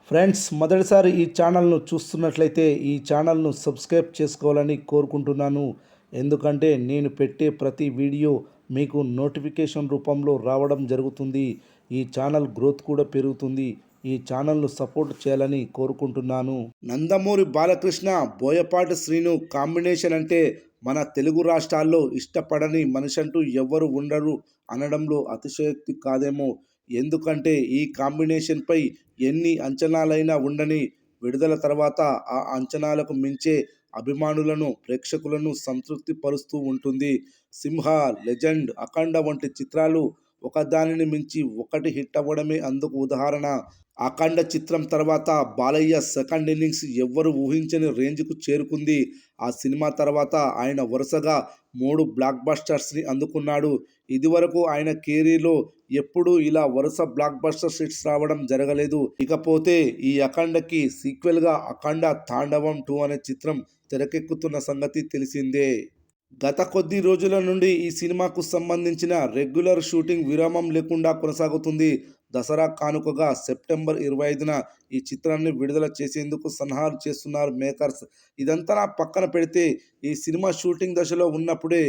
Friends, మొదటిసారి ఈ ఛానల్ను చూస్తున్నట్లయితే ఈ ఛానల్ను సబ్స్క్రైబ్ చేసుకోవాలని కోరుకుంటున్నాను. ఎందుకంటే నేను పెట్టే ప్రతి వీడియో మీకు నోటిఫికేషన్ రూపంలో రావడం జరుగుతుంది. ఈ ఛానల్ గ్రోత్ కూడా పెరుగుతుంది. ఈ ఛానల్ను సపోర్ట్ చేయాలని కోరుకుంటున్నాను. నందమూరి బాలకృష్ణ, బోయపాటి శ్రీను కాంబినేషన్ అంటే మన తెలుగు రాష్ట్రాల్లో ఇష్టపడని మనిషి అంటూ ఎవ్వరు ఉండరు అనడంలో అతిశయోక్తి కాదేమో. ఎందుకంటే ఈ కాంబినేషన్పై ఎన్ని అంచనాలైనా ఉండని, విడుదల తర్వాత ఆ అంచనాలకు మించే అభిమానులను, ప్రేక్షకులను సంతృప్తి పరుస్తూ ఉంటుంది. సింహ, లెజెండ్, అఖండ వంటి చిత్రాలు ఒకదానిని మించి ఒకటి హిట్ అవ్వడమే అందుకు ఉదాహరణ. అఖండ చిత్రం తర్వాత బాలయ్య సెకండ్ ఇన్నింగ్స్ ఎవ్వరు ఊహించని రేంజ్కు చేరుకుంది. ఆ సినిమా తర్వాత ఆయన వరుసగా 3 బ్లాక్ బస్టర్స్ని అందుకున్నాడు. ఇదివరకు ఆయన కెరీర్లో ఎప్పుడూ ఇలా వరుస బ్లాక్ బస్టర్ హిట్స్ రావడం జరగలేదు. ఇకపోతే ఈ అఖండకి సీక్వెల్గా అఖండ తాండవం 2 అనే చిత్రం తెరకెక్కుతున్న సంగతి తెలిసిందే. గత కొద్ది రోజుల నుండి ఈ సినిమాకు సంబంధించిన రెగ్యులర్ షూటింగ్ విరామం లేకుండా కొనసాగుతుంది. దసరా కానుకగా సెప్టెంబర్ 25న ఈ చిత్రాన్ని విడుదల చేసేందుకు సన్నాహాలు చేస్తున్నారు మేకర్స్. ఇదంతా పక్కన పెడితే ఈ సినిమా షూటింగ్ దశలో ఉన్నప్పుడే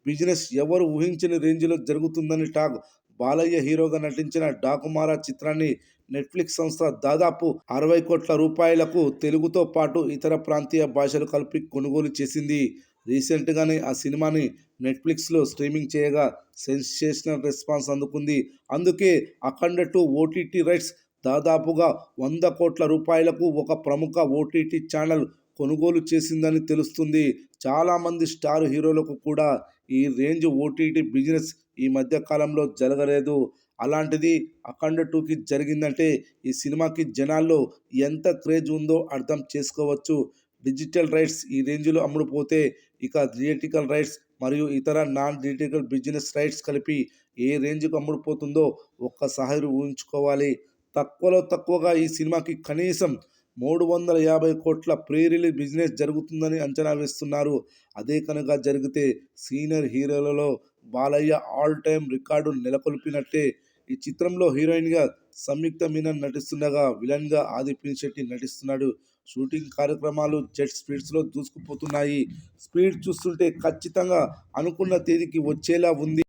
బిజినెస్ ఎవరు ఊహించని రేంజ్లో జరుగుతుందని టాక్. బాలయ్య హీరోగా నటించిన డాకుమారా చిత్రాన్ని నెట్ఫ్లిక్స్ సంస్థ దాదాపు 60 కోట్ల రూపాయలకు తెలుగుతో పాటు ఇతర ప్రాంతీయ భాషలు కలిపి కొనుగోలు చేసింది. రీసెంట్గానే ఆ సినిమాని నెట్ఫ్లిక్స్లో స్ట్రీమింగ్ చేయగా సెన్సేషనల్ రెస్పాన్స్ అందుకుంది. అందుకే అఖండ 2 ఓటీటీ రైట్స్ దాదాపుగా 100 కోట్ల రూపాయలకు ఒక ప్రముఖ ఓటీటీ ఛానల్ కొనుగోలు చేసిందని తెలుస్తుంది. చాలామంది స్టార్ హీరోలకు కూడా ఈ రేంజ్ ఓటీటీ బిజినెస్ ఈ మధ్య కాలంలో జరగలేదు. అలాంటిది అఖండ 2కి జరిగిందంటే ఈ సినిమాకి జనాల్లో ఎంత క్రేజ్ ఉందో అర్థం చేసుకోవచ్చు. డిజిటల్ రైట్స్ ఈ రేంజ్లో అమ్ముడుపోతే ఇక థియేట్రికల్ రైట్స్ మరియు ఇతర నాన్ థియేట్రికల్ బిజినెస్ రైట్స్ కలిపి ఏ రేంజ్కు అమ్ముడుపోతుందో ఒక్కసారి ఊహించుకోవాలి. తక్కువలో తక్కువగా ఈ సినిమాకి కనీసం 350 కోట్ల ప్రీ రిలీజ్ బిజినెస్ జరుగుతుందని అంచనా వేస్తున్నారు. అదే కనుక జరిగితే సీనియర్ హీరోలలో బాలయ్య ఆల్ టైమ్ రికార్డు నెలకొల్పినట్టే. ఈ చిత్రంలో హీరోయిన్గా సంయుక్త మీనన్ నటిస్తుండగా విలన్గా ఆది పినిశెట్టి నటిస్తున్నాడు. షూటింగ్ కార్యక్రమాలు జెట్ స్పీడ్స్లో దూసుకుపోతున్నాయి. స్పీడ్ చూస్తుంటే ఖచ్చితంగా అనుకున్న తేదీకి వచ్చేలా ఉంది.